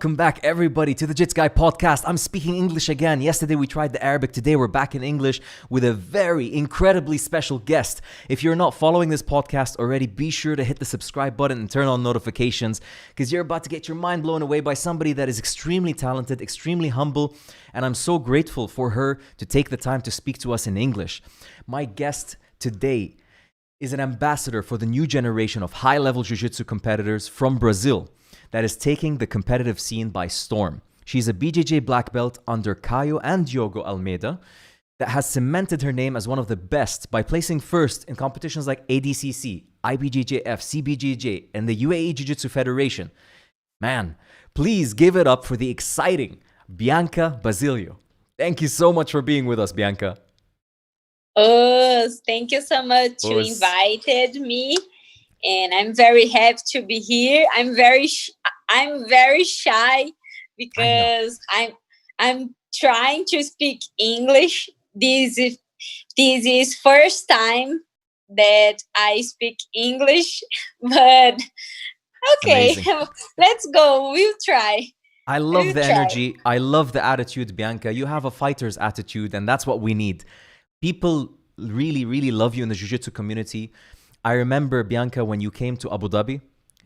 Welcome back, everybody, to the Jits Guy podcast. I'm speaking English again. Yesterday we tried the Arabic. Today we're back in English with a very incredibly special guest. If you're not following this podcast already, be sure to hit the subscribe button and turn on notifications because you're about to get your mind blown away by somebody that is extremely talented, extremely humble, and I'm so grateful for her to take the time to speak to us in English. My guest today is an ambassador for the new generation of high-level jiu-jitsu competitors from Brazil that is taking the competitive scene by storm. She's a BJJ black belt under Caio and Diogo Almeida that has cemented her name as one of the best by placing first in competitions like ADCC, IBJJF, CBJJ, and the UAE Jiu-Jitsu Federation. Man, please give it up for the exciting Bianca Basilio. Thank you so much for being with us, Bianca. Oh, thank you so much you invited me, and I'm very happy to be here. I'm very shy because I'm trying to speak English. This is first time that I speak English, but okay, let's go. We'll try. I love the energy. I love the attitude, Bianca. You have a fighter's attitude, and that's what we need. People really, really love you in the jiu-jitsu community. I remember, Bianca, when you came to Abu Dhabi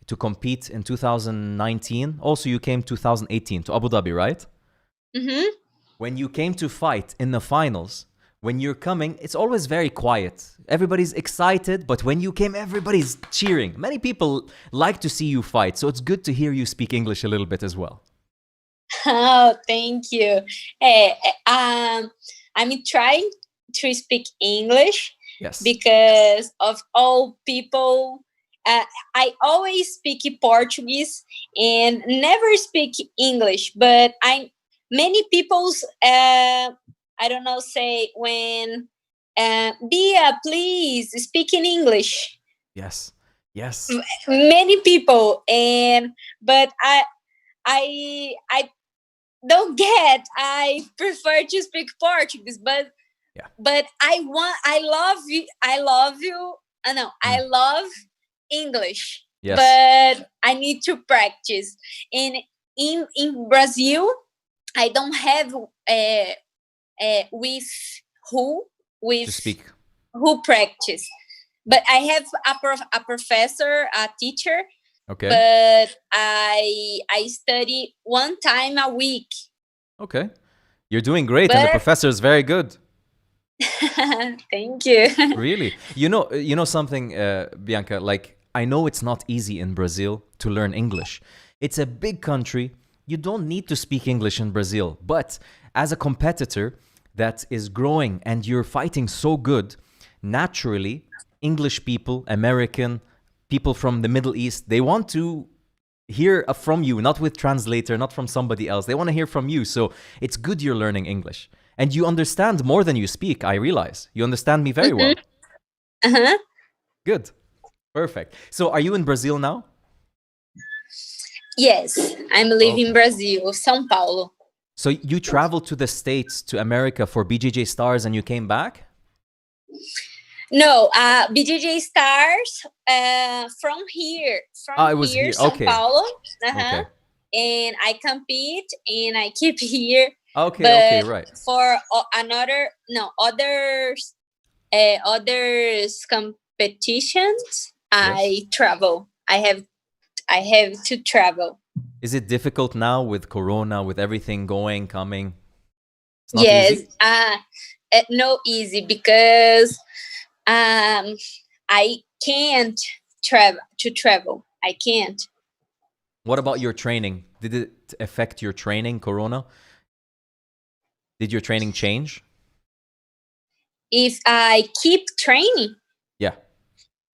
to compete in 2019. Also, you came 2018 to Abu Dhabi, right? Mm-hmm. When you came to fight in the finals, when you're coming, it's always very quiet. Everybody's excited, but when you came, everybody's cheering. Many people like to see you fight, so it's good to hear you speak English a little bit as well. Oh, thank you. I'm trying to speak English, yes, because of all people. I always speak Portuguese and never speak English, but many people's I don't know, say when Bia, please speak in English. Yes. Many people, but I don't get. I prefer to speak Portuguese, but I love you. I love English. Yes. But I need to practice. And in Brazil, I don't have to speak. Who practice. But I have a professor, a teacher. Okay. But I study one time a week. Okay. You're doing great, and the professor is very good. Thank you. Really? You know something, Bianca, like, I know it's not easy in Brazil to learn English. It's a big country. You don't need to speak English in Brazil. But as a competitor that is growing and you're fighting so good, naturally, English people, American people from the Middle East, they want to hear from you, not with translator, not from somebody else. They want to hear from you. So it's good you're learning English. And you understand more than you speak, I realize. You understand me very well. Uh-huh. Good. Perfect. So are you in Brazil now? Yes, I'm living in Brazil, São Paulo. So you traveled to the States, to America for BJJ Stars, and you came back? No, BJJ Stars from here. São Paulo. Okay. And I compete and I keep here. Okay, right. For others competitions, I travel. I have to travel. Is it difficult now with Corona, with everything going, coming? It's not easy? No easy, because I can't travel. I can't. What about your training? Did it affect your training, Corona? Did your training change? If I keep training? Yeah.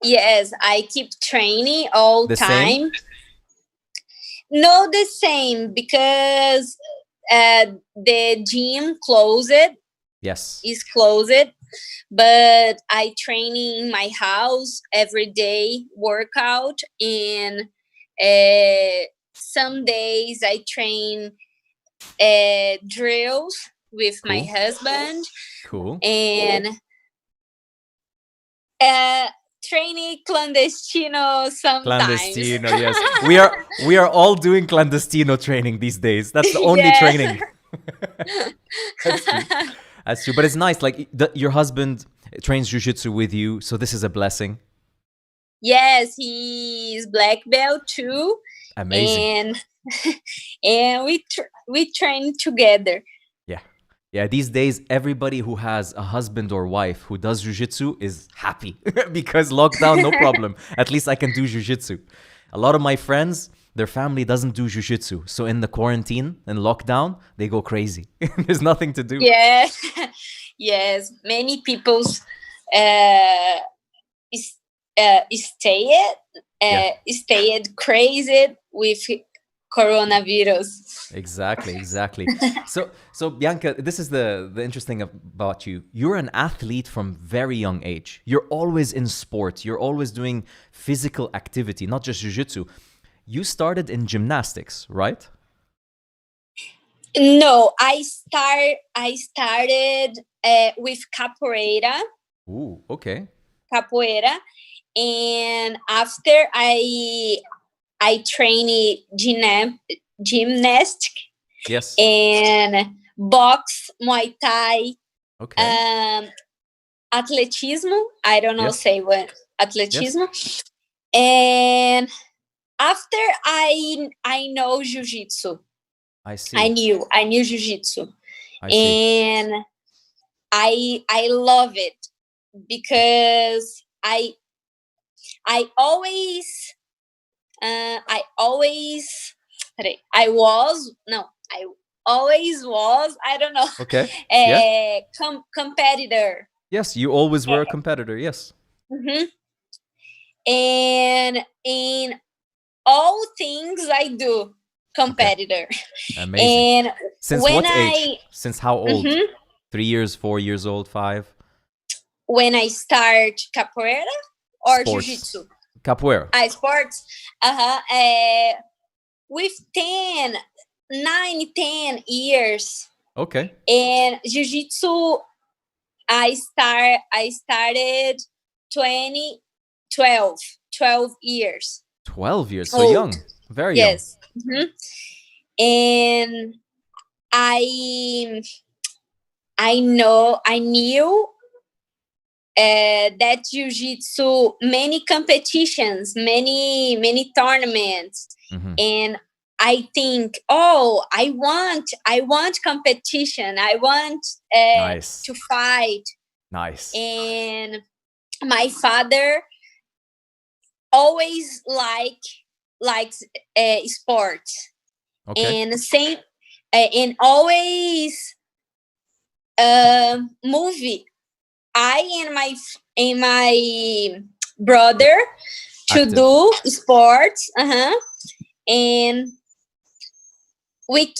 Yes, I keep training all the time. Same? No, the same, because the gym closed. Yes. Is closed, but I train in my house every day, workout, and some days I train drills with my husband. Cool. And training clandestino sometimes. Clandestino, yes. We are all doing clandestino training these days. That's the only Yeah. training. That's true. That's true. But it's nice. Like your husband trains jiu-jitsu with you, so this is a blessing. Yes, he's black belt too. Amazing. And we train together. Yeah, these days, everybody who has a husband or wife who does jiu-jitsu is happy because lockdown, no problem. At least I can do jiu-jitsu. A lot of my friends, their family doesn't do jiu-jitsu. So in the quarantine and lockdown, they go crazy. There's nothing to do. Yeah. Yes, many people stayed crazy with coronavirus. Exactly. So Bianca, this is the interesting about you. You're an athlete from very young age. You're always in sport. You're always doing physical activity, not just jiu-jitsu. You started in gymnastics, right? No, I started with capoeira. Ooh, okay. Capoeira, and after I trained gymnastic. Yes. And box, Muay Thai. Okay. Atletismo. I don't know say what atletismo. Yes. And after I know jiu-jitsu. I see. I knew jiu-jitsu. I see. And I love it because I always was, I don't know. Okay. A competitor. Yes, you always were a competitor. Yes. Mm-hmm. And in all things I do, competitor. Okay. Amazing. And since what age? Since how old? 3 years, 4 years old, 5? When I start capoeira or Sports. jiu-jitsu? Capoeira. Sports. With 10 years. Okay. And jiu-jitsu, I started 12 years. 12 years, so young, very young. Yes. Mm-hmm. And I knew that jiu-jitsu, many competitions, many tournaments, and I think, I want competition. I want nice. to fight. Nice. And my father always likes sports. Okay. And always movie. I and my brother to do sports. And we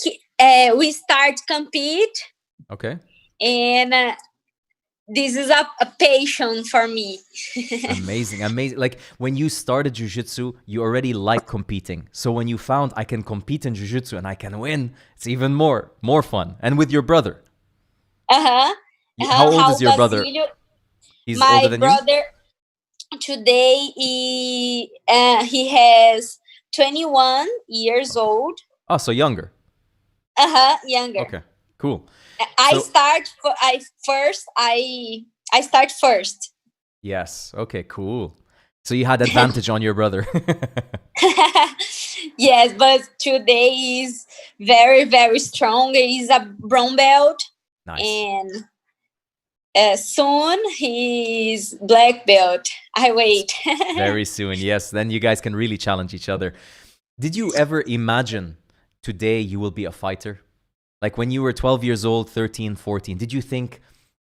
start compete. Okay. And this is a passion for me. Amazing. Like when you started jiu-jitsu, you already like competing. So when you found I can compete in jiu-jitsu and I can win, it's even more fun. And with your brother. How old is your brother? He's older than my brother today he has 21 years old. Oh, so younger. Younger. Okay, cool. I start first. Yes. Okay, cool. So you had advantage on your brother. Yes, but today he's very, very strong. He's a brown belt. Nice. And soon he's black belt. I wait. Very soon, yes. Then you guys can really challenge each other. Did you ever imagine today you will be a fighter? Like when you were 12 years old, 13, 14, did you think,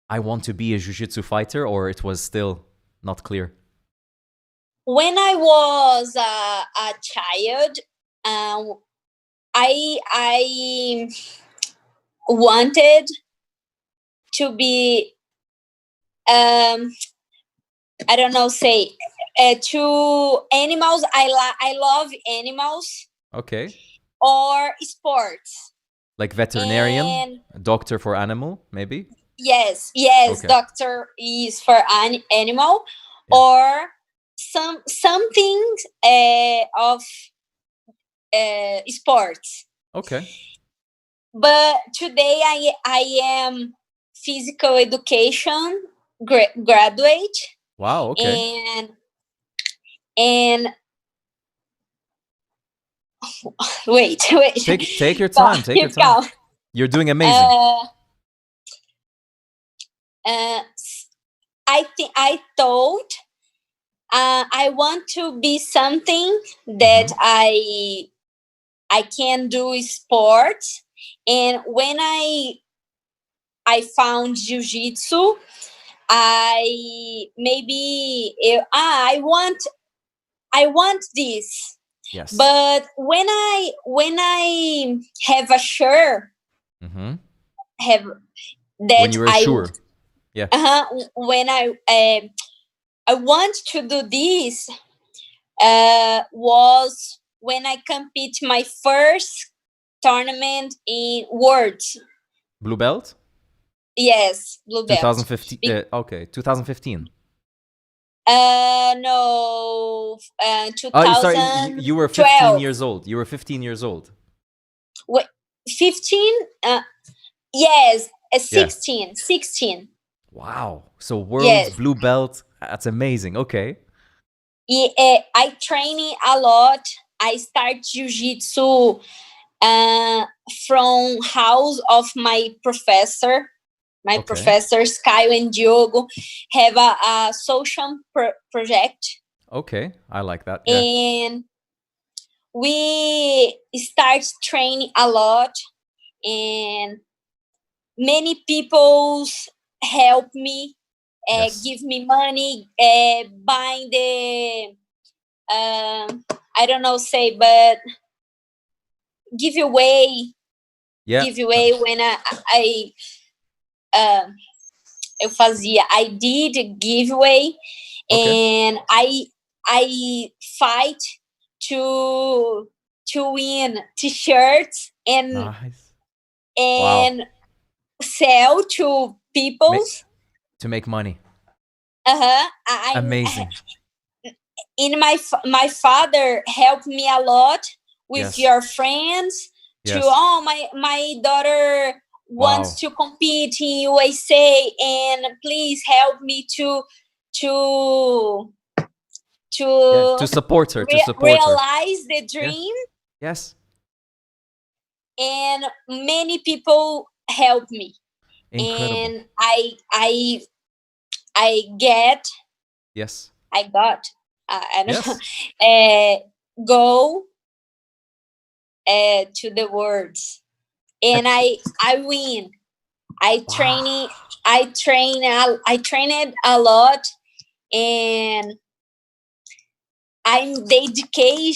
I want to be a jiu-jitsu fighter, or it was still not clear? When I was a child, I wanted to be, I don't know, to animals. I love animals. Okay. Or sports. Like veterinarian, doctor for animal, maybe? Yes. Okay. Doctor is for animal. Yeah. Or something of sports. Okay. But today I am physical education graduate. Wow. Okay. And wait. Take your time. Take your time. You're doing amazing. I thought I want to be something that I can do sports, and when I found jiu-jitsu, I want this. Yes. But when I have a sure have that when you were sure. Yeah. When I want to do this was when I compete my first tournament in Worlds. Blue belt? Yes, blue belt. 2015. Okay, 2015. No, 2012. Oh, sorry, you were 15 years old. You were 15 years old. Wait, 15? Yes, 16. Yeah. 16. Wow. So world's blue belt. That's amazing. Okay. Yeah, I train a lot. I start jiu-jitsu from house of my professor. My professors, Caio and Diogo, have a social project. Okay, I like that. Yeah. And we start training a lot, and many people help me, give me money, buying the, I don't know say, but give away when I did a giveaway, and I fight to win t-shirts and sell to people to make money. Amazing. In my father helped me a lot with your friends. My daughter wants to compete in USA, and please help me to support her, realize the dream. Yes. And many people help me. Incredible. And I got I don't know, go to the words, and I win. I trained a lot, and I'm dedicated.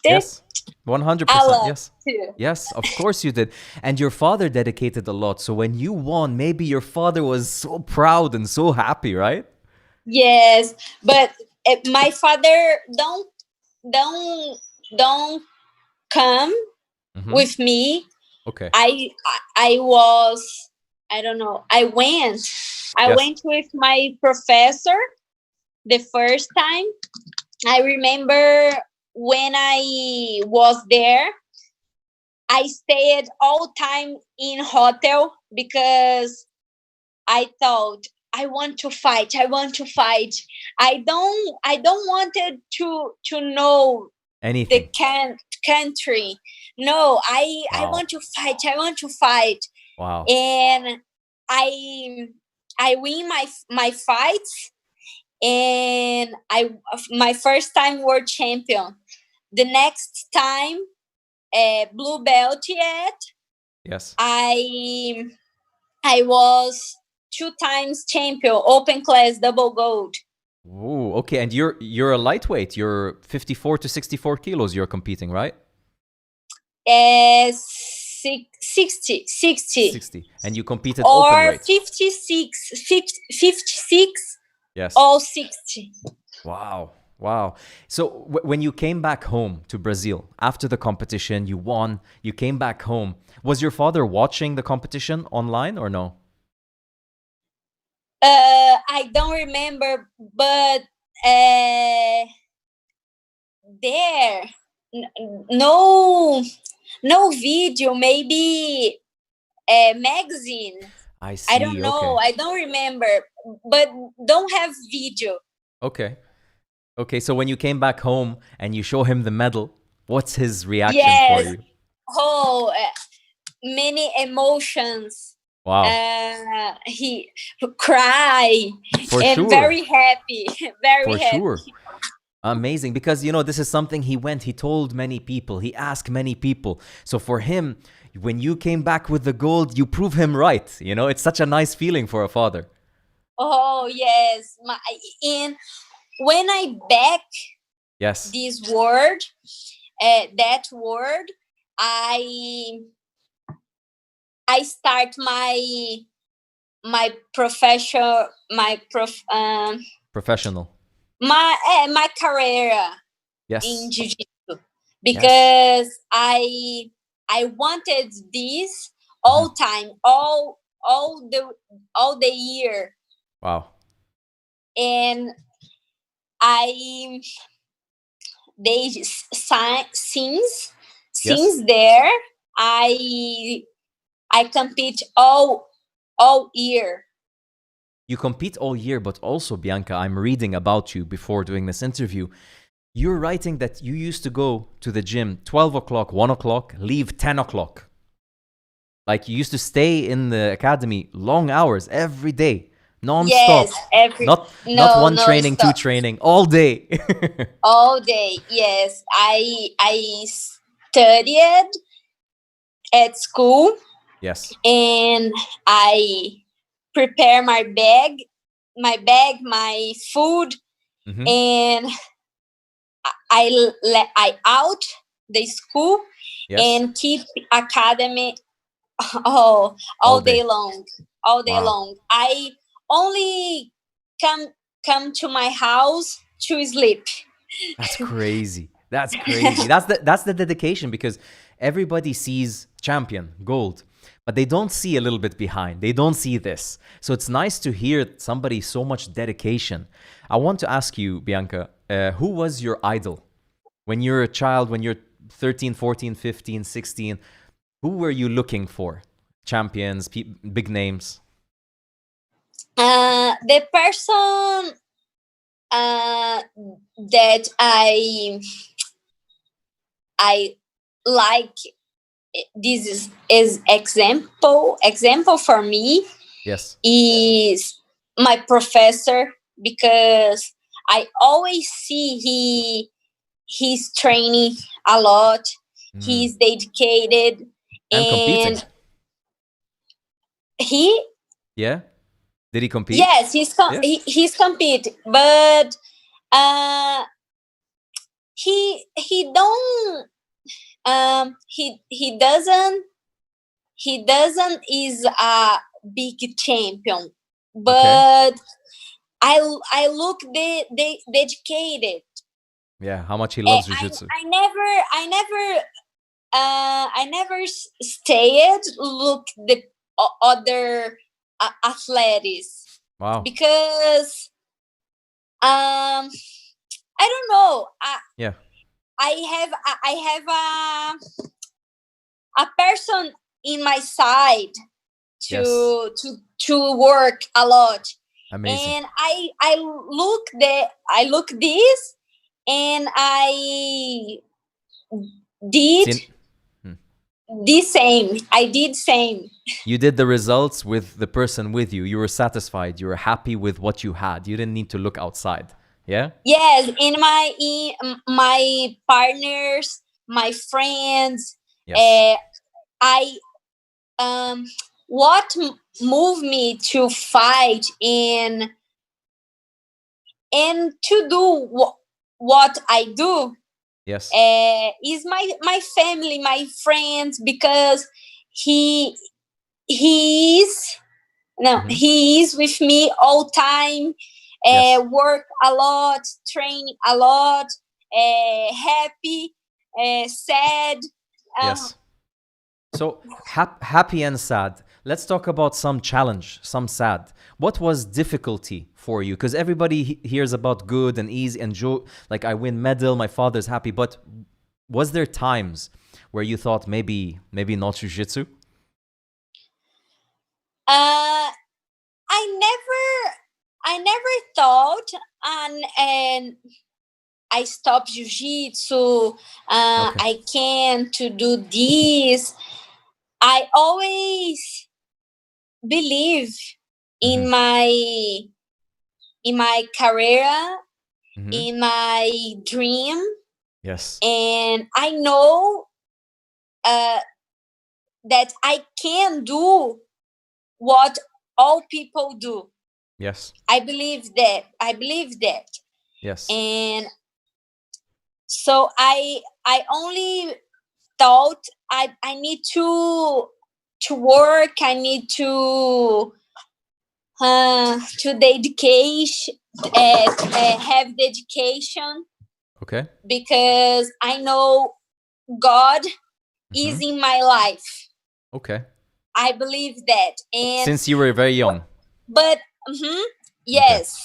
Yes, 100%. Yes, too. Yes, of course you did. And your father dedicated a lot. So when you won, maybe your father was so proud and so happy, right? Yes, but my father don't come with me. Okay. I don't know. I went with my professor the first time. I remember when I was there, I stayed all time in hotel because I thought I want to fight. I don't wanted to know anything. The country. No, I want to fight. Wow. And I win my fights, and my first time world champion. The next time, blue belt yet. Yes. I was 2 times champion, open class, double gold. Ooh, okay. And you're a lightweight. You're 54 to 64 kilos. You're competing, right? 60. And you competed open weight. 56. Yes. All 60. Wow. So when you came back home to Brazil after the competition, you won, you came back home. Was your father watching the competition online or no? I don't remember, but there, no video, maybe a magazine. I see. I don't know. Okay. I don't remember, but don't have video. Okay, so when you came back home and you show him the medal, what's his reaction for Yes. you? Oh, many emotions. Wow. He cry For and sure. very happy, very For happy. sure. Amazing, because this is something he told many people, he asked many people. So for him, when you came back with the gold, you prove him right. It's such a nice feeling for a father. Oh yes, and when I back Yes. this word, that word, I start my professional Professional. my career Yes. in jiu-jitsu, because I wanted this all time, all the year. Wow. And since there, I compete all year. You compete all year, but also, Bianca, I'm reading about you before doing this interview. You're writing that you used to go to the gym 12 o'clock, 1 o'clock, leave 10 o'clock. Like, you used to stay in the academy long hours every day, non-stop. Yes, not one training, stop. 2 training, all day. All day, yes. I studied at school. Yes. And I prepare my bag, my food, and I out the school and keep academy all day long. I only come to my house to sleep. That's crazy. That's crazy. That's the dedication, because everybody sees champion, gold, but they don't see a little bit behind. They don't see this. So it's nice to hear somebody so much dedication. I want to ask you, Bianca, who was your idol when you're a child, when you're 13, 14, 15, 16? Who were you looking for? Champions, big names? The person that I like, this is example for me. Yes. Is my professor, because I always see he's training a lot. He's dedicated and competing. Yeah. Did he compete? Yes, he's compete, but he don't he doesn't is a big champion, but I look the dedicated. Yeah, how much he loves jiu-jitsu. I never stayed look the other athletes. Wow. Because I don't know. I have a person in my side to work a lot. Amazing. And I look this, and I did the same. I did same. You did the results with the person with you. You were satisfied. You were happy with what you had. You didn't need to look outside. Yeah? Yes, in my partners, my friends. Yes. What moved me to fight and to do what I do. Yes. Is my family, my friends, because he is with me all time. Work a lot, train a lot, happy, sad. Yes. So happy and sad. Let's talk about some challenge, some sad. What was difficulty for you? Because everybody hears about good and easy and like I win medal, my father's happy. But was there times where you thought maybe not jiu-jitsu? I never thought and I stopped jiu-jitsu. I can't to do this. I always believe in my career, in my dream. Yes. And I know that I can do what all people do. Yes. I believe that. Yes. And so I only thought I need to work. I need to dedication, have dedication. Okay. Because I know God is in my life. Okay. I believe that. And since you were very young. But yes.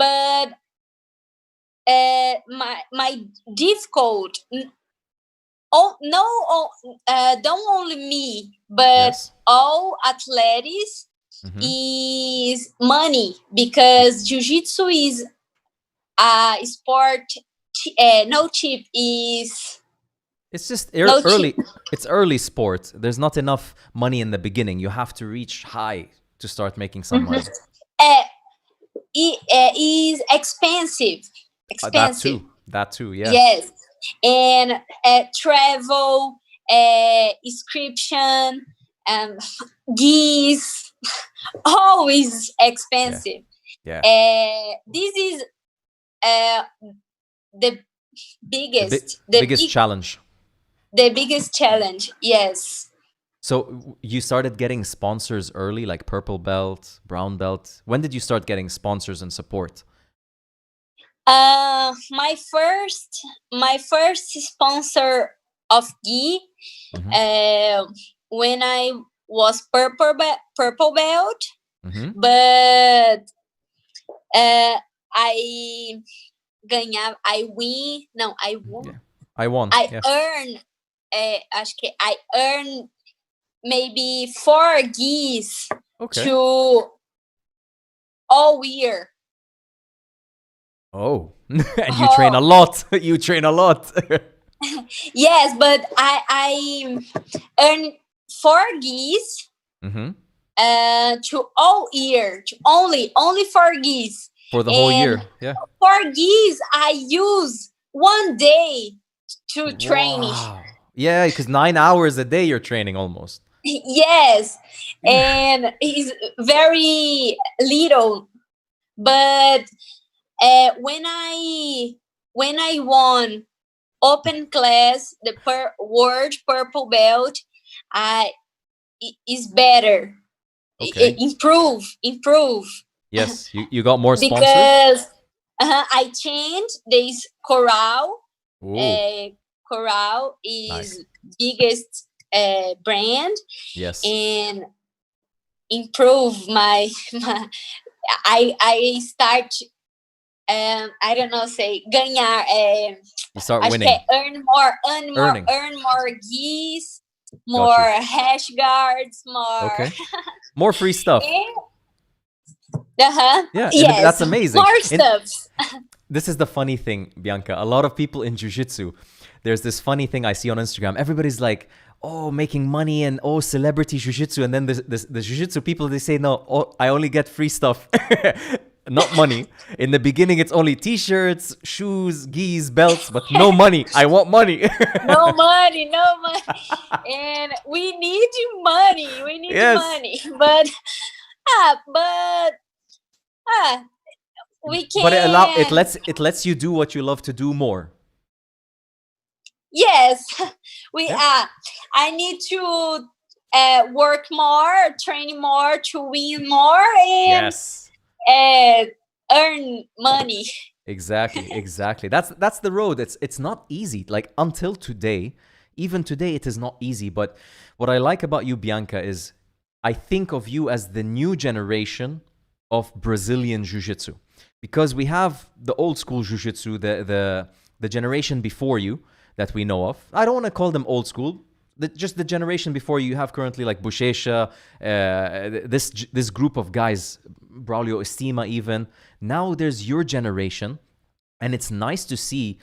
Okay. But my difficult. Don't only me, but all athletes is money, because jiu-jitsu is a sport. No cheap is. It's just early. It's early sport. There's not enough money in the beginning. You have to reach high to start making some money. It is expensive. That too. Yeah. Yes, and travel, inscription, geese, always expensive. Yeah. This is the biggest challenge. The biggest challenge, yes. So you started getting sponsors early, like purple belt, brown belt. When did you start getting sponsors and support? My first sponsor of gi, when I was purple belt, but I earned maybe 4 gis to all year. Oh, and you train a lot. You train a lot. Yes, but I earn 4 gis to all year. To only 4 gis for the whole year. Yeah, 4 gis I use one day to training. Yeah, because 9 hours a day you're training almost. Yes, and it's very little, but when I won open class, the world purple belt, is better. Okay. Improve. Yes, you got more sponsors? Because I changed this Coral. Coral is biggest brand. Yes. And improve my I start I don't know, say ganhar. You start winning. Earn more gis, more hash guards, more more free stuff. Yeah, yes, that's amazing. More stuff. This is the funny thing, Bianca. A lot of people in jiu-jitsu, there's this funny thing I see on Instagram. Everybody's like, oh, making money and oh, celebrity jiu-jitsu. And then the jiu-jitsu people, they say, no, I only get free stuff. Not money. In the beginning, it's only t-shirts, shoes, gis, belts, but no money. I want money. No money. And we need money. Money. But we can. But it lets you do what you love to do more. Yes, I need to work more, train more, to win more, and earn money. Exactly. That's the road. It's not easy. Like until today, even today, it is not easy. But what I like about you, Bianca, is I think of you as the new generation of Brazilian Jiu-Jitsu. Because we have the old school Jiu-Jitsu, the generation before you that we know of. I don't want to call them old school. Just the generation before you have currently, like Buchecha, this group of guys, Braulio Estima even. Now there's your generation, and it's nice to see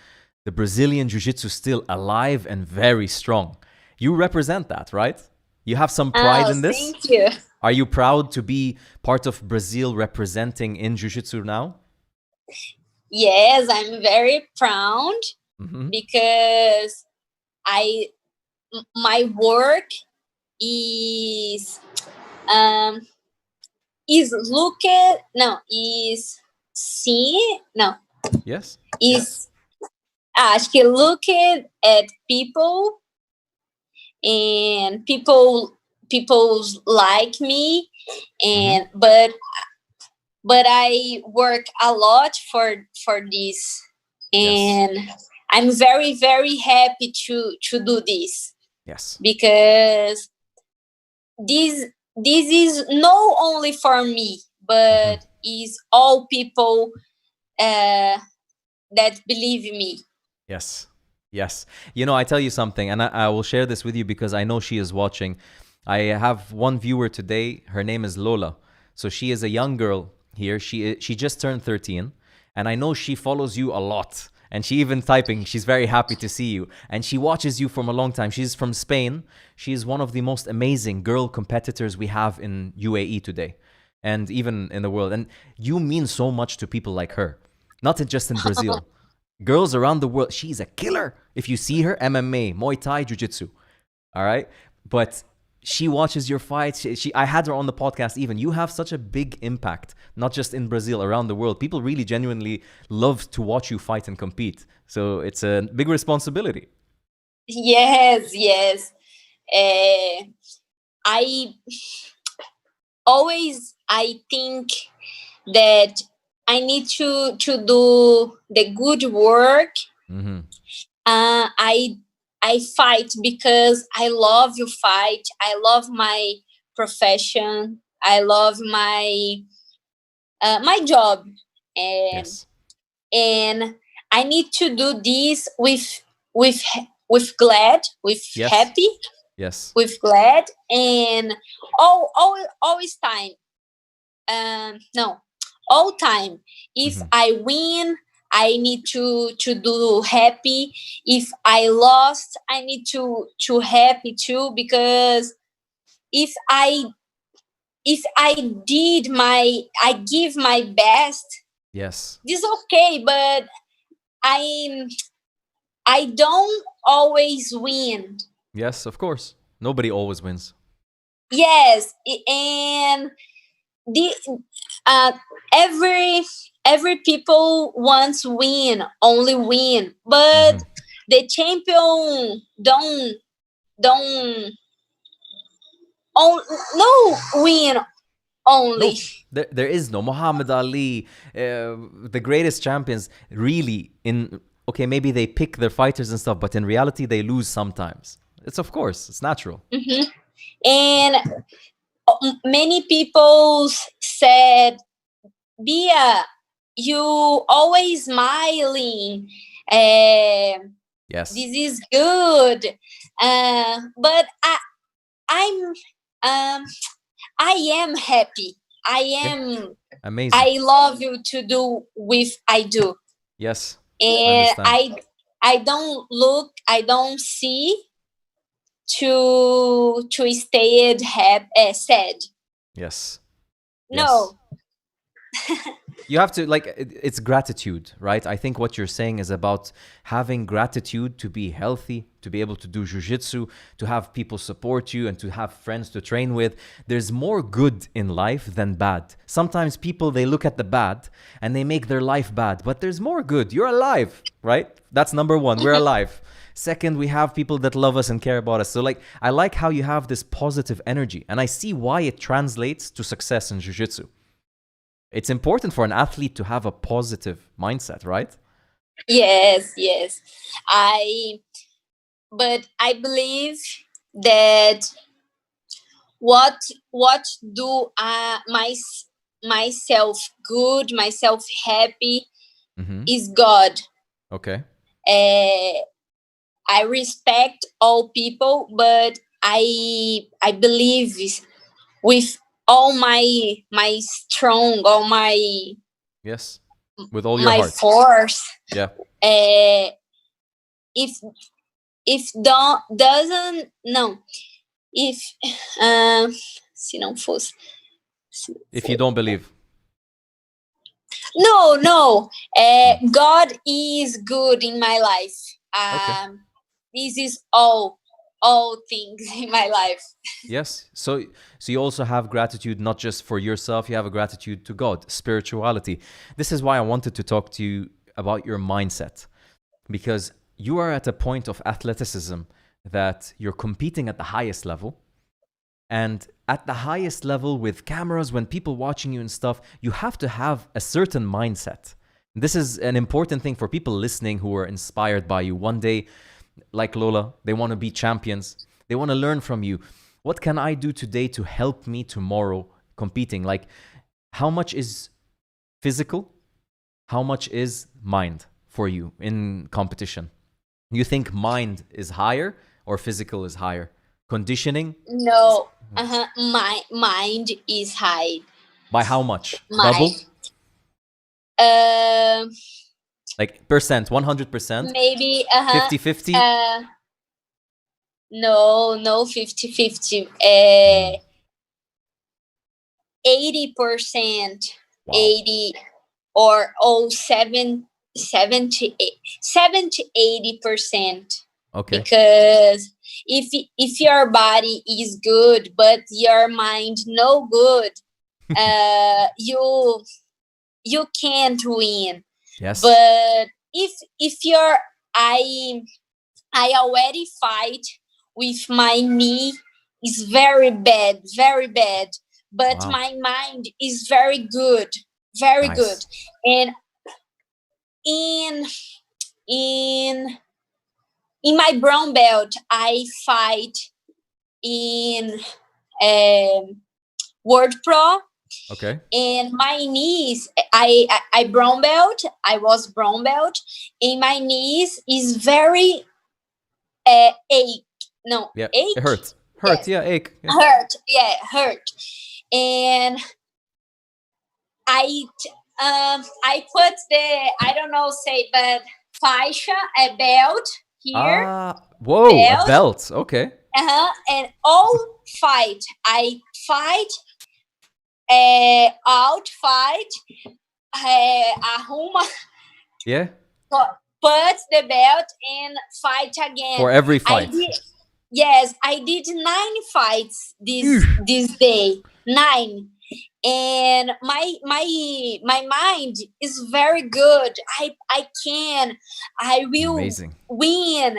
the Brazilian Jiu-Jitsu still alive and very strong. You represent that, right? You have some pride in this? Thank you. Are you proud to be part of Brazil representing in Jiu-Jitsu now? Yes, I'm very proud because my work is seen. No. Yes. Is acho que looking at people, and people like me, and but I work a lot for this, and yes. I'm very, very happy to do this. Yes. Because this is not only for me, but is all people that believe me. Yes. Yes. You know, I tell you something, and I will share this with you because I know she is watching. I have one viewer today. Her name is Lola. So she is a young girl here. She just turned 13, and I know she follows you a lot. And she even typing, she's very happy to see you. And she watches you from a long time. She's from Spain. She is one of the most amazing girl competitors we have in UAE today, and even in the world. And you mean so much to people like her, not just in Brazil. Girls around the world, she's a killer. If you see her, MMA, Muay Thai, Jiu-Jitsu. All right? But she watches your fights. I had her on the podcast even. You have such a big impact, not just in Brazil, around the world. People really genuinely love to watch you fight and compete. So it's a big responsibility. Yes, yes. I think that I need to do the good work. I fight because I love to fight. I love my profession. I love my my job, and yes. And I need to do this with glad, with yes. happy, yes, with glad, and always time. No, all time. If I win, I need to do happy. If I lost, I need to happy too, because if I give my best, yes, this is okay, but I don't always win. Yes, of course. Nobody always wins. Yes, and every people wants only win, but the champion don't win only. No, there is no Muhammad Ali, the greatest champions. Really, maybe they pick their fighters and stuff, but in reality, they lose sometimes. It's natural. And many people said, Bia, you always smiling. Yes, this is good. But I am happy. I am amazing. I love you to do with I do. Yes. And I don't see to stay sad. Yes. No. You have to, it's gratitude, right? I think what you're saying is about having gratitude to be healthy, to be able to do jiu-jitsu, to have people support you, and to have friends to train with. There's more good in life than bad. Sometimes people, they look at the bad and they make their life bad, but there's more good. You're alive, right? That's number one. We're alive. Second, we have people that love us and care about us. So I like how you have this positive energy, and I see why it translates to success in jiu-jitsu. It's important for an athlete to have a positive mindset, right? Yes. but I believe that what do myself good, myself happy is God. Okay. I respect all people, but I believe with all my strong, all my Yes. With all your heart. force. Yeah. If doesn't não, if se não fosse, if you don't believe. No. God is good in my life. Okay. This is all things in my life. Yes. So you also have gratitude not just for yourself, you have a gratitude to God, spirituality. This is why I wanted to talk to you about your mindset, because you are at a point of athleticism that you're competing at the highest level. And at the highest level with cameras, when people watching you and stuff, you have to have a certain mindset. This is an important thing for people listening who are inspired by you. One day, like Lola, they want to be champions. They want to learn from you. What can I do today to help me tomorrow competing? Like, how much is physical? How much is mind for you in competition? You think mind is higher or physical is higher? Conditioning? No. My mind is high. By how much? Double? Like percent, 100%? Maybe 50-50? No, 50-50. 80%. Wow. 80 or 70-80%. Okay. Because if your body is good but your mind no good, you can't win. Yes. But if you're I already fight with my knee is very bad, but Wow. my mind is very good, very Nice. good. And in my brown belt, I fight in World Pro. Okay. And my knees, I brown belt. I was brown belt, and my knees is very ache. No, Yeah. ache. It hurts. Yes. Yeah, ache. Yeah. Hurt. And I put the, I don't know say, but faixa, a belt here. Whoa, a belt. Okay. And all fight. I fight, out fight, arruma. Yeah. Put the belt and fight again. For every fight. I did 9 fights this day. 9. And my mind is very good. I will Amazing. win.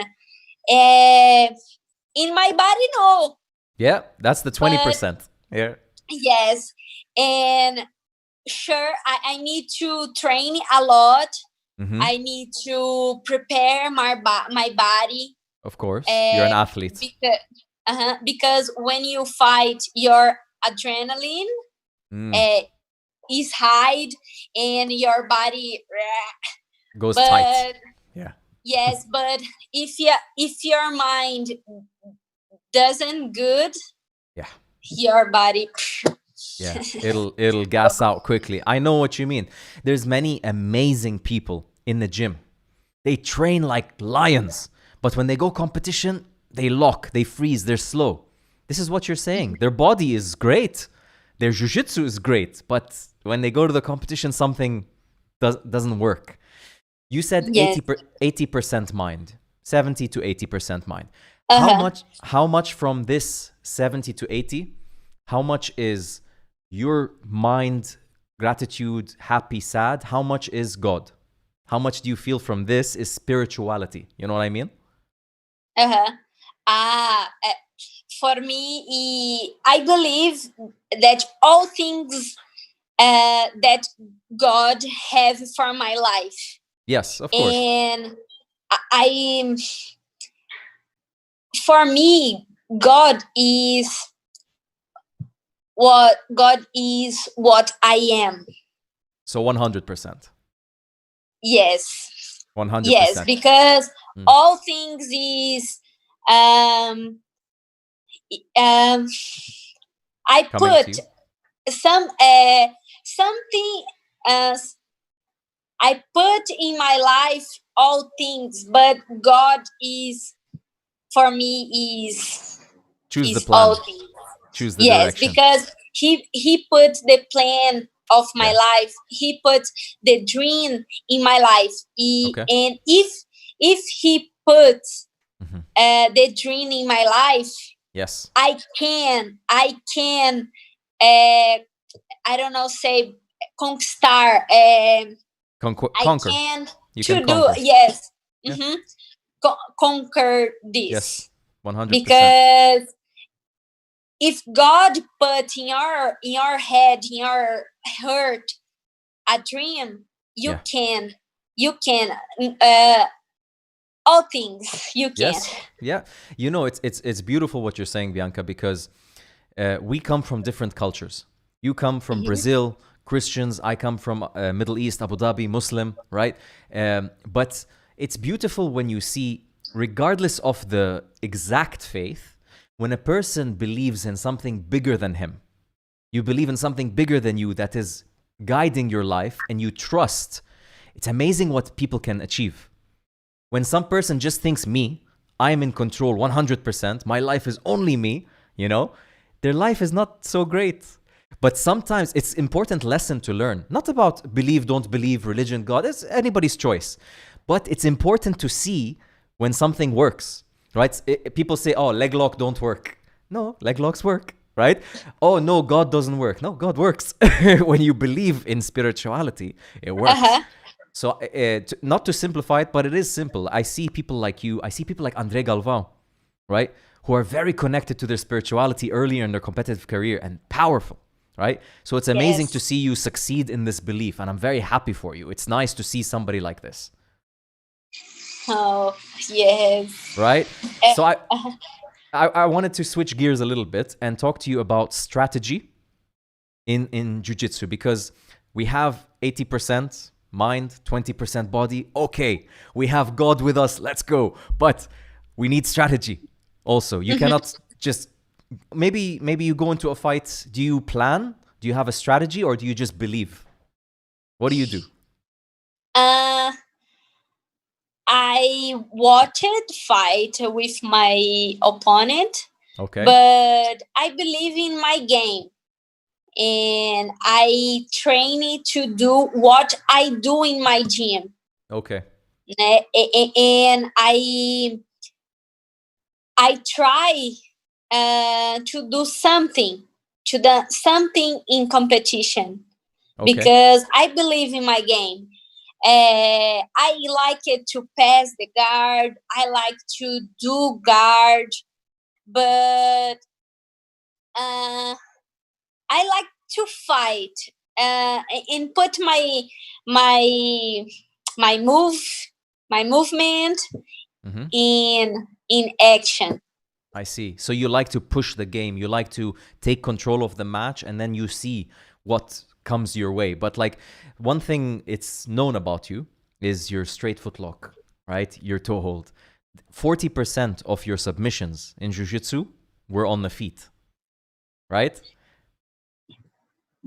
In my body, no. Yeah, that's the 20%. Yeah. Yes. And sure, I need to train a lot. I need to prepare my body. Of course, you're an athlete. Because when you fight, your adrenaline is high and your body goes tight. Yeah. Yes, but if your mind doesn't good, your body. Yeah, it'll gas out quickly. I know what you mean. There's many amazing people in the gym. They train like lions, but when they go competition, they lock, they freeze, they're slow. This is what you're saying. Their body is great. Their jiu-jitsu is great, but when they go to the competition, something doesn't work. You said 80% mind, 70 to 80% mind. How much from this 70 to 80, how much is your mind, gratitude, happy, sad? How much is God? How much do you feel from this is spirituality? You know what I mean? For me, I believe that all things that God have for my life. Yes, of course. And for me, God is what I am. So 100%. Yes. 100%. Yes, because all things is I put something I put in my life all things, but God is for me is choose the is plan. all things. Choose the Yes, direction. because he put the plan of my life. He put the dream in my life. And if he puts the dream in my life, yes, I can I don't know, say conquistar. Conquer. I can you to can do conquer. yes. Yeah. Conquer this. Yes, 100%. Because if God put in your head, in your heart, a dream, you can all things you can. Yes, yeah. You know, it's beautiful what you're saying, Bianca, because we come from different cultures. You come from Brazil, Christians. I come from Middle East, Abu Dhabi, Muslim, right? But it's beautiful when you see, regardless of the exact faith, when a person believes in something bigger than him. You believe in something bigger than you that is guiding your life, and you trust. It's amazing what people can achieve. When some person just thinks me, I am in control 100%, my life is only me, their life is not so great. But sometimes it's important lesson to learn. Not about believe, don't believe, religion, God. It's anybody's choice. But it's important to see when something works, right? People say, oh, leg lock don't work. No, leg locks work, right? Oh, no, God doesn't work. No, God works. When you believe in spirituality, it works. So not to simplify it, but it is simple. I see people like you. I see people like André Galvão, right? Who are very connected to their spirituality earlier in their competitive career and powerful, right? So it's amazing to see you succeed in this belief. And I'm very happy for you. It's nice to see somebody like this. Oh, yes. Right? So I wanted to switch gears a little bit and talk to you about strategy in Jiu-Jitsu, because we have 80% mind, 20% body. Okay, we have God with us. Let's go. But we need strategy also. You cannot just... Maybe you go into a fight. Do you plan? Do you have a strategy, or do you just believe? What do you do? I watched fight with my opponent. Okay. But I believe in my game. And I train to do what I do in my gym. Okay. And I try to do something in competition. Okay. Because I believe in my game. I like it to pass the guard. I like to do guard, but I like to fight and put my movement in action. I see. So you like to push the game. You like to take control of the match, and then you see what comes your way. But like, one thing it's known about you is your straight foot lock, right? Your toe hold. 40% of your submissions in Jiu-Jitsu were on the feet, right?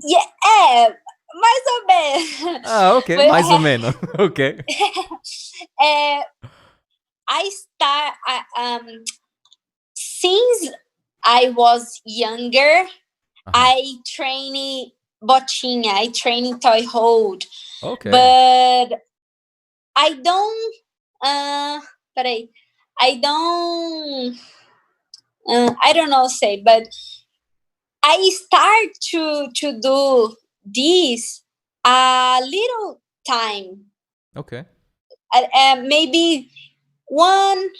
Yeah, mais ou menos. Ah, okay, but, mais ou menos. Okay. I start since I was younger. I train botinha. I train toy hold. Okay. But I don't. Peraí. I don't. I don't know say, but I start to do this a little time. Okay. Maybe 2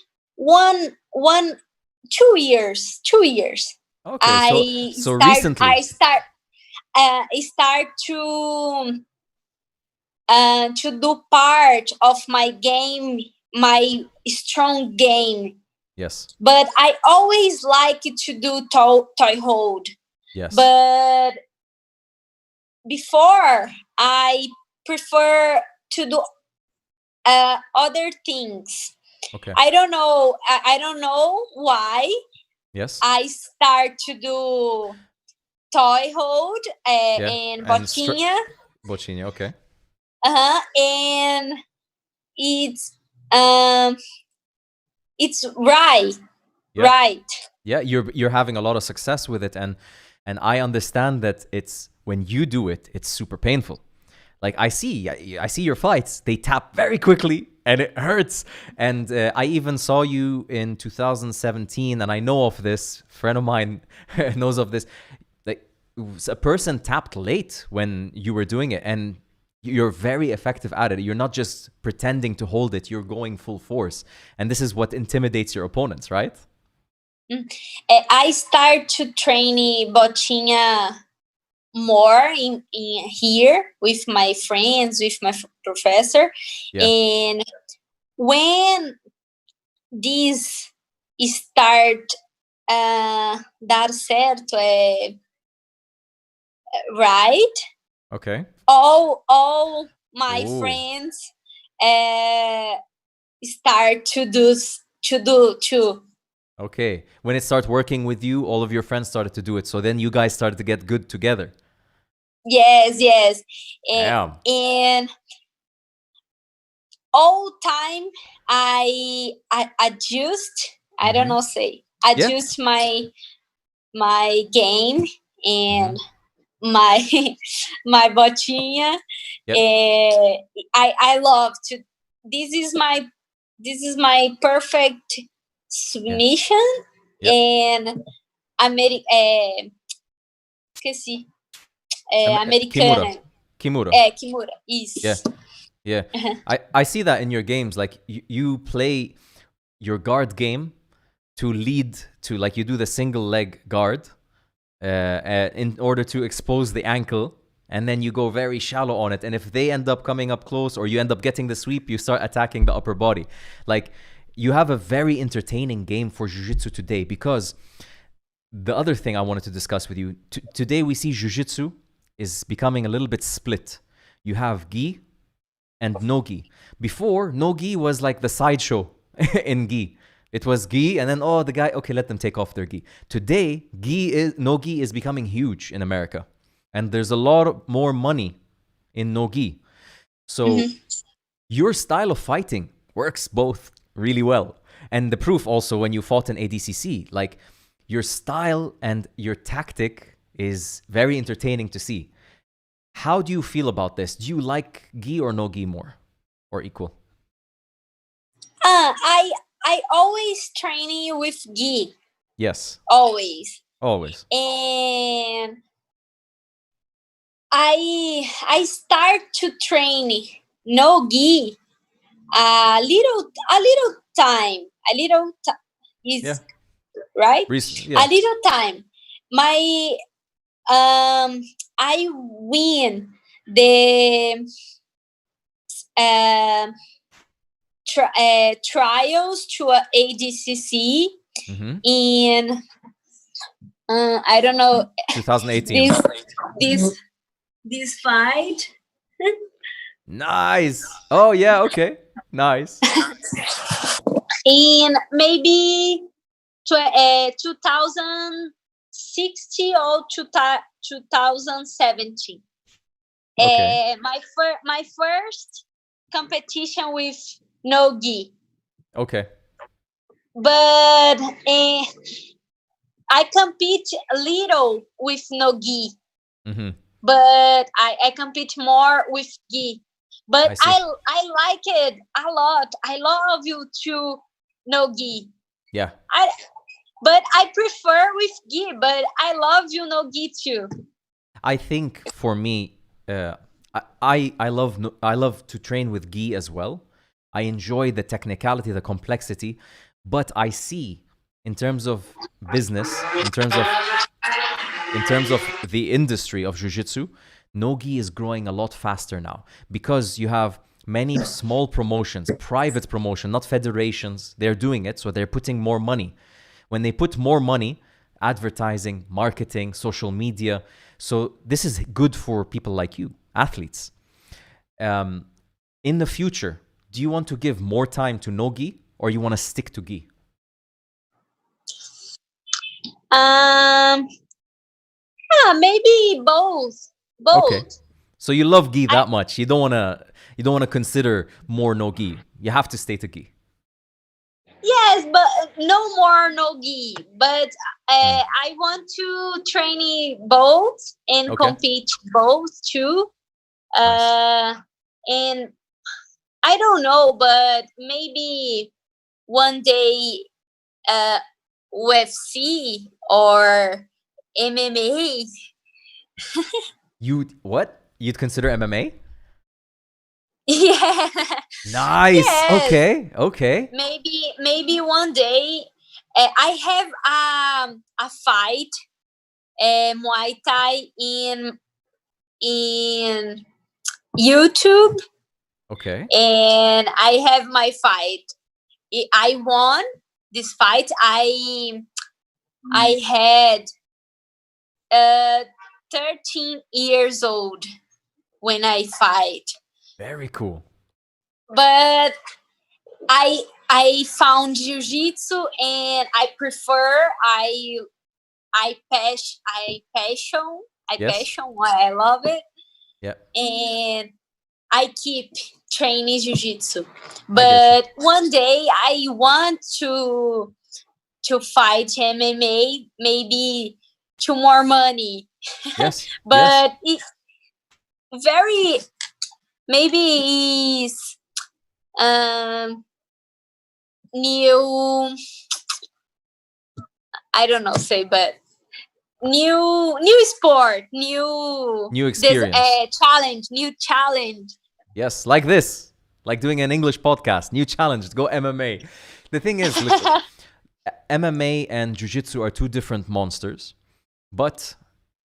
years. 2 years. Okay. So recently. I start to do part of my game, my strong game. Yes. But I always like to do toy hold. Yes. But before, I prefer to do other things. Okay. I don't know. I don't know why. Yes. I start to do toy hold and botinha. Botinha, okay. And it's right. Yeah. Right. Yeah, you're having a lot of success with it, and I understand that it's when you do it, it's super painful. Like I see your fights; they tap very quickly, and it hurts. And I even saw you in 2017, and I know of this. A friend of mine knows of this. Like a person tapped late when you were doing it, and you're very effective at it. You're not just pretending to hold it; you're going full force, and this is what intimidates your opponents, right? I start to train botinha more in here with my friends, with my professor. Yeah. And when this start dar certo, right? Okay. All my friends start to do too. Okay. When it started working with you, all of your friends started to do it. So then you guys started to get good together. Yes. And all time I adjust. I don't know adjust my game and my botinha. I love to. This is my perfect submission and esqueci. Americana. Kimura. Kimura. Yeah. Yeah. I see that in your games. Like you play your guard game to lead to, like, you do the single leg guard in order to expose the ankle, and then you go very shallow on it. And if they end up coming up close or you end up getting the sweep, you start attacking the upper body. Like, you have a very entertaining game for Jiu-Jitsu today, because the other thing I wanted to discuss with you, today we see Jiu-Jitsu is becoming a little bit split. You have gi and no gi. Before, no gi was like the sideshow in gi. It was gi, and then, the guy, okay, let them take off their gi. Today, no gi is becoming huge in America. And there's a lot more money in no gi. So your style of fighting works both really well. And the proof also when you fought in ADCC, like, your style and your tactic is very entertaining to see. How do you feel about this? Do you like gi or no gi more, or equal? I always train with gi. Yes. Always. And I start to train no gi a little time. Right? A little time. I win the trials to ADCC in I don't know, 2018. This fight. Nice. Oh yeah, okay. Nice. In maybe 2060 or 2017. Okay. My first competition with no gi. Okay. But I compete a little with no gi. But I compete more with gi. But I like it a lot. I love you to no gi. Yeah. But I prefer with gi, but I love you no gi too. I think for me, I love to train with gi as well. I enjoy the technicality, the complexity, but I see, in terms of business, in terms of the industry of Jiu-Jitsu, no gi is growing a lot faster now, because you have many small promotions, private promotion, not federations, they're doing it. So they're putting more money. When they put more money, advertising, marketing, social media. So this is good for people like you, athletes. In the future, do you want to give more time to no gi or you want to stick to gi? Maybe both. Okay. So you love gi that much. You don't want to consider more no gi. You have to stay to gi. Yes, but no more no gi. But I want to train both and compete both too. Nice. And I don't know, but maybe one day UFC or MMA. You'd consider MMA? Yeah. Nice. Yes. Okay. Maybe one day. I have a fight, Muay Thai in YouTube. Okay. And I have my fight. I won this fight. I had 13 years old when I fight. Very cool. But I found jiu-jitsu and I prefer I love it. Yeah. And I keep training jiu-jitsu. But one day I want to fight MMA, maybe to more money. Yes. But it's very maybe is new, I don't know say, but new sport, new experience, new challenge. Yes, like this, like doing an English podcast, new challenge, go MMA. The thing is, look, MMA and jiu-jitsu are two different monsters, but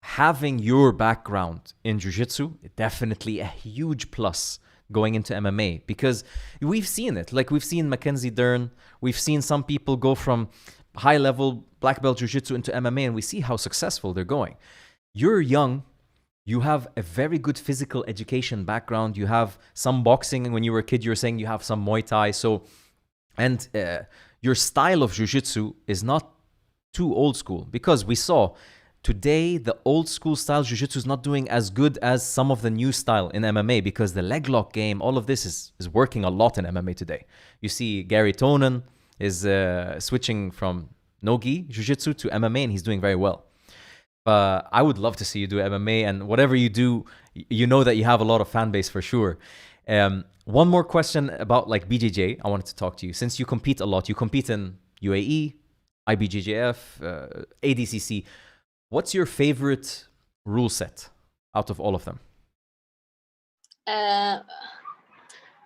having your background in jiu-jitsu, definitely a huge plus going into MMA, because we've seen it. Like we've seen Mackenzie Dern, we've seen some people go from high-level black belt jiu-jitsu into MMA, and we see how successful they're going. You're young, you have a very good physical education background, you have some boxing, and when you were a kid, you were saying you have some Muay Thai, and your style of jiu-jitsu is not too old school, because we saw today the old school style jiu-jitsu is not doing as good as some of the new style in MMA, because the leg lock game, all of this is working a lot in MMA today. You see Gary Tonin is switching from no-gi jiu-jitsu to MMA, and he's doing very well. I would love to see you do MMA, and whatever you do, you know that you have a lot of fan base for sure. One more question about like BJJ. I wanted to talk to you, since you compete a lot. You compete in UAE, IBJJF, ADCC. What's your favorite rule set out of all of them?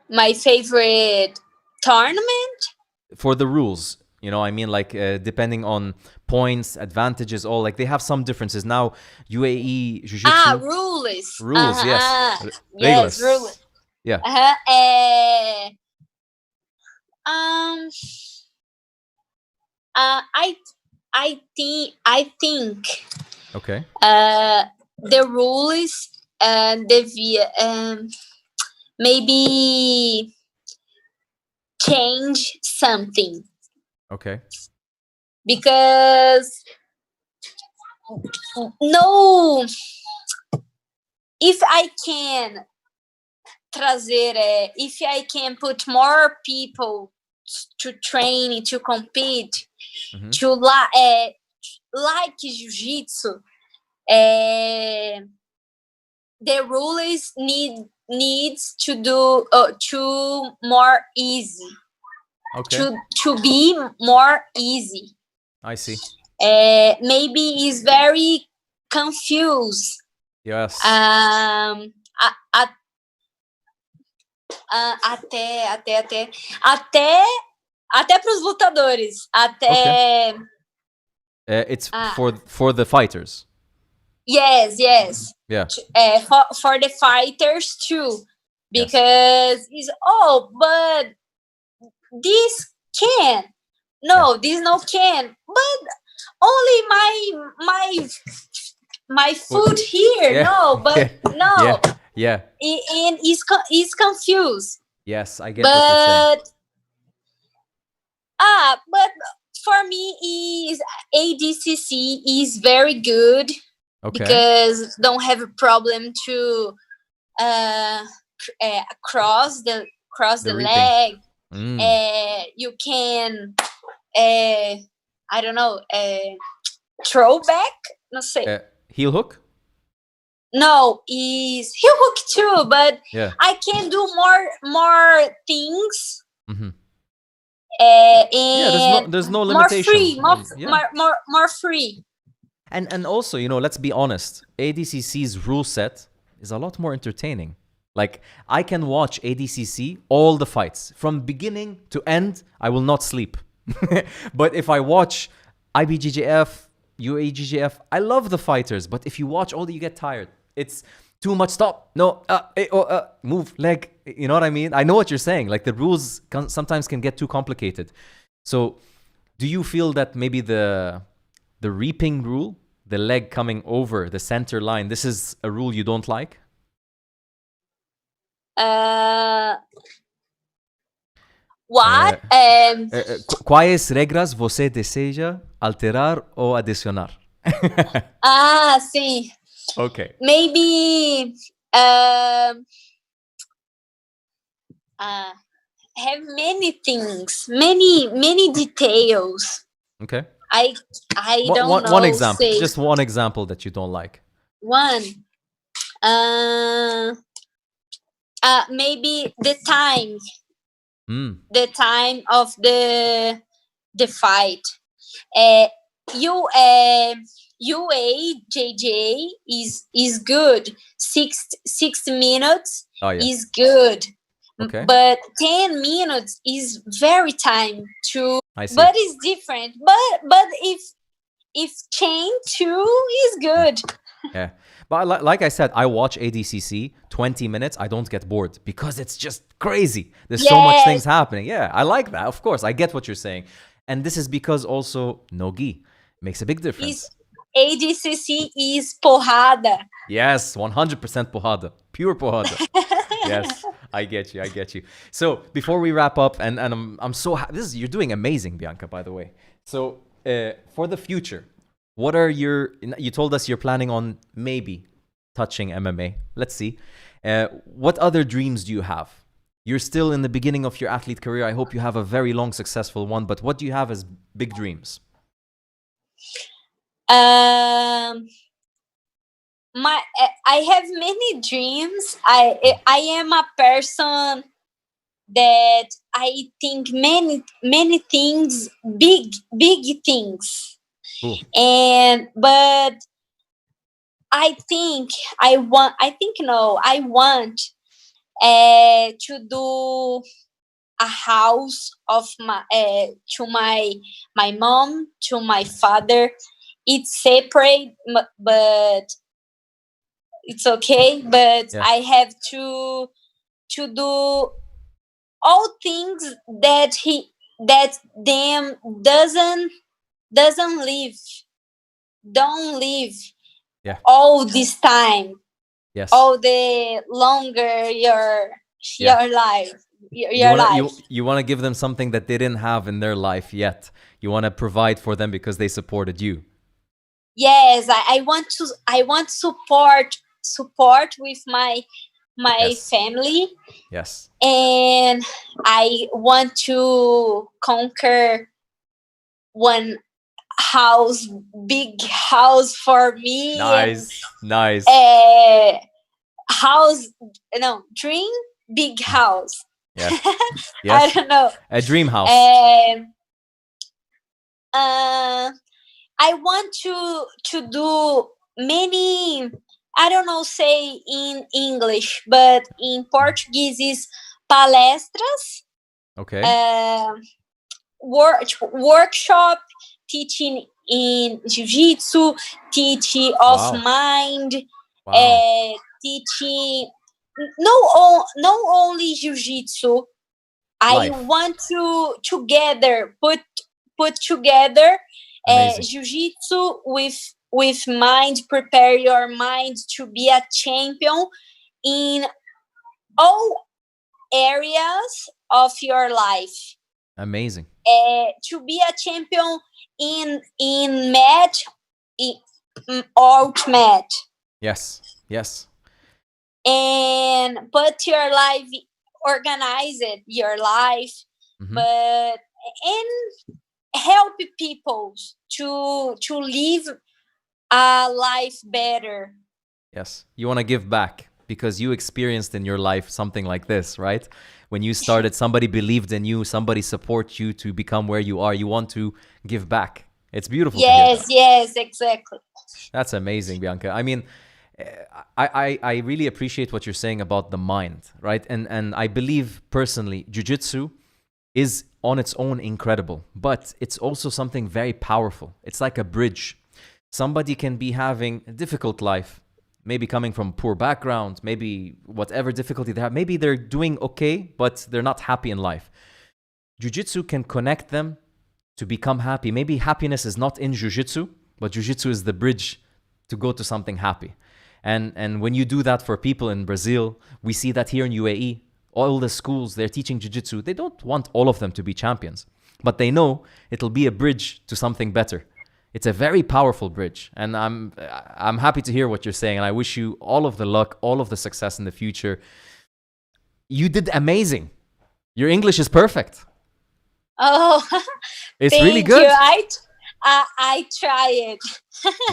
My favorite tournament? For the rules, you know, I mean, like depending on points, advantages, all, like they have some differences. Now, UAE Jiu-Jitsu. Rules. Rules, yes. Yes, rules. Yeah. I think. Okay. The rules maybe change something. Okay. Because no, if I can if I can put more people to train, to compete, to like jiu-jitsu, the rules needs to do to more easy. Okay. To be more easy. I see. Maybe is very confused. Yes. Até para os lutadores. Até. Okay. It's for the fighters. Yes. Yeah. For the fighters too. because it's but this can this no can, but only my food here but and he's confused. Yes, I get what you're saying. But for me is ADCC is very good because don't have a problem to cross the leg. You can I don't know throw back, no say heel hook. No, is heel hook too, but I can do more things. And there's no limitation. More free. And also, let's be honest, ADCC's rule set is a lot more entertaining. Like, I can watch ADCC all the fights from beginning to end. I will not sleep. But if I watch IBJJF, UAJJF, I love the fighters. But if you watch all, you get tired. It's too much. Stop. No. Move. Leg. You know what I mean? I know what you're saying. Like, the rules sometimes can get too complicated. So do you feel that maybe the reaping rule, the leg coming over the center line, this is a rule you don't like? What? Quais regras você deseja alterar ou adicionar? Sim. Okay. Maybe have many things, many details. Okay. I don't know. One example. Just one example that you don't like. One. Maybe the time. The time of the fight. UAJJ is good. 60 minutes is good. Okay. But 10 minutes is very time too. I see. But it's different. But if chain too is good. Yeah. But like I said, I watch ADCC 20 minutes. I don't get bored because it's just crazy. There's so much things happening. Yeah, I like that. Of course, I get what you're saying. And this is because also no gi makes a big difference. ADCC is porrada. Yes, 100% porrada. Pure porrada. Yes, I get you. So before we wrap up, and I'm so happy. You're doing amazing, Bianca, by the way. So for the future, what are you told us you're planning on maybe touching MMA. Let's see. What other dreams do you have? You're still in the beginning of your athlete career. I hope you have a very long, successful one. But what do you have as big dreams? I have many dreams. I am a person that I think many things, big things. Cool. But I want to do a house of to my mom, to my father. It's separate, but it's okay. But yeah. I have to do all things that them don't live yeah. all this time. Yes. All the longer your life. You want to give them something that they didn't have in their life yet. You want to provide for them because they supported you. Yes, I want support with my yes. family. Yes. And I want to conquer one big house for me. Nice. Dream big house. Yes. Yes. I don't know. A dream house. I want to do many, I don't know, say in English, but in Portuguese is palestras. Okay. Workshop, teaching in Jiu-Jitsu, teaching of mind, wow. Teaching no only jiu-jitsu. I want to together put together jiu-jitsu with mind. Prepare your mind to be a champion in all areas of your life. Amazing. To be a champion in match, out match. Yes. And put your life, organize it, your life, but and help people to live a life better. Yes, you want to give back because you experienced in your life something like this, right? When you started, somebody believed in you, somebody supports you to become where you are. You want to give back. It's beautiful. Yes, exactly. That's amazing, Bianca. I mean, I really appreciate what you're saying about the mind, right? And I believe personally, jiu-jitsu is on its own incredible, but it's also something very powerful. It's like a bridge. Somebody can be having a difficult life, maybe coming from poor background, maybe whatever difficulty they have, maybe they're doing okay, but they're not happy in life. Jiu-jitsu can connect them to become happy. Maybe happiness is not in jiu-jitsu, but jiu-jitsu is the bridge to go to something happy. And when you do that for people in Brazil, we see that here in UAE, all the schools, they're teaching jiu-jitsu. They don't want all of them to be champions, but they know it'll be a bridge to something better. It's a very powerful bridge. And I'm happy to hear what you're saying. And I wish you all of the luck, all of the success in the future. You did amazing. Your English is perfect. Oh, it's really good. You. I try it.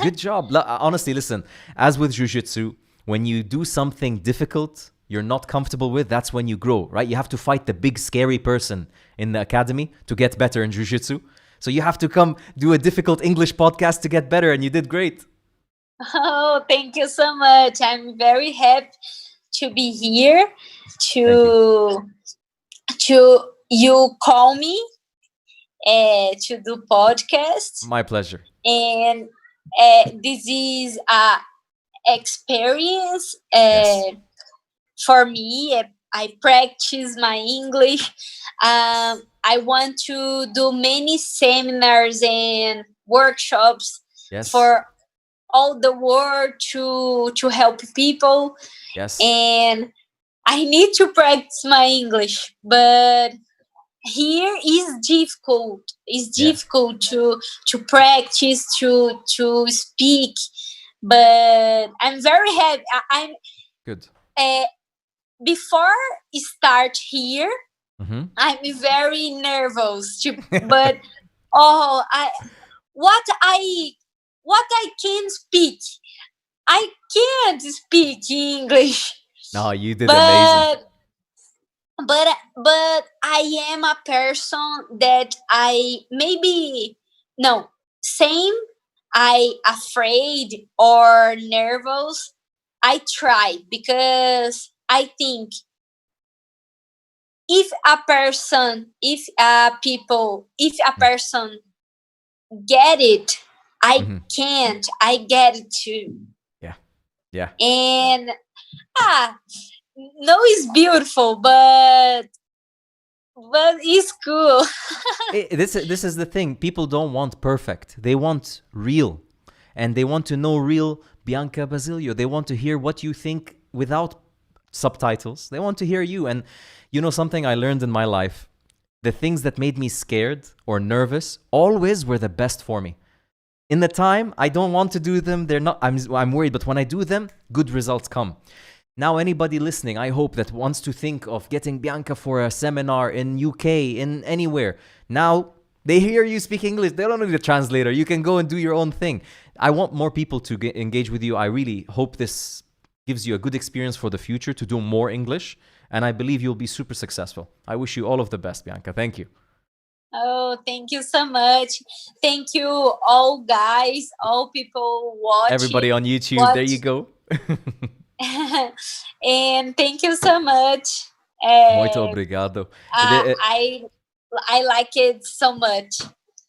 Good job. Honestly, listen, as with jiu-jitsu, when you do something difficult you're not comfortable with, that's when you grow, right? You have to fight the big, scary person in the academy to get better in jiu-jitsu. So you have to come do a difficult English podcast to get better, and you did great. Oh, thank you so much. I'm very happy to be here, you call me to do podcasts. My pleasure. And this is a experience for me. I practice my English. I want to do many seminars and workshops for all the world to help people. Yes. And I need to practice my English, but here is difficult. It's difficult to practice, to speak, but I'm very happy. I'm good. Before I start here, I'm very nervous. But what I can speak, I can't speak English. No, you did amazing. But I am a person that I afraid or nervous. I try because I think if a person get it, I can't. I get it too. Yeah. And no, it's beautiful, but it's cool. This is the thing. People don't want perfect. They want real. And they want to know real Bianca Basilio. They want to hear what you think without subtitles. They want to hear you. And you know something I learned in my life? The things that made me scared or nervous always were the best for me. In the time, I don't want to do them. I'm worried. But when I do them, good results come. Now, anybody listening, I hope that wants to think of getting Bianca for a seminar in UK, in anywhere. Now, they hear you speak English. They don't need a translator. You can go and do your own thing. I want more people to engage with you. I really hope this gives you a good experience for the future to do more English. And I believe you'll be super successful. I wish you all of the best, Bianca. Thank you. Oh, thank you so much. Thank you all guys, all people watching. Everybody on YouTube, there you go. And thank you so much. Muito obrigado. I like it so much.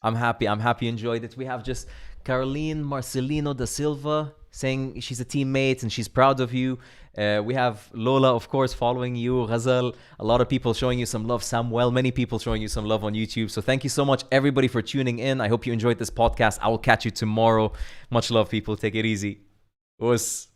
I'm happy you enjoyed it. We have just Caroline Marcelino da Silva saying she's a teammate and she's proud of you. We have Lola, of course, following you. Ghazal, a lot of people showing you some love. Samuel, many people showing you some love on YouTube. So thank you so much, everybody, for tuning in. I hope you enjoyed this podcast. I will catch you tomorrow. Much love, people. Take it easy. Us.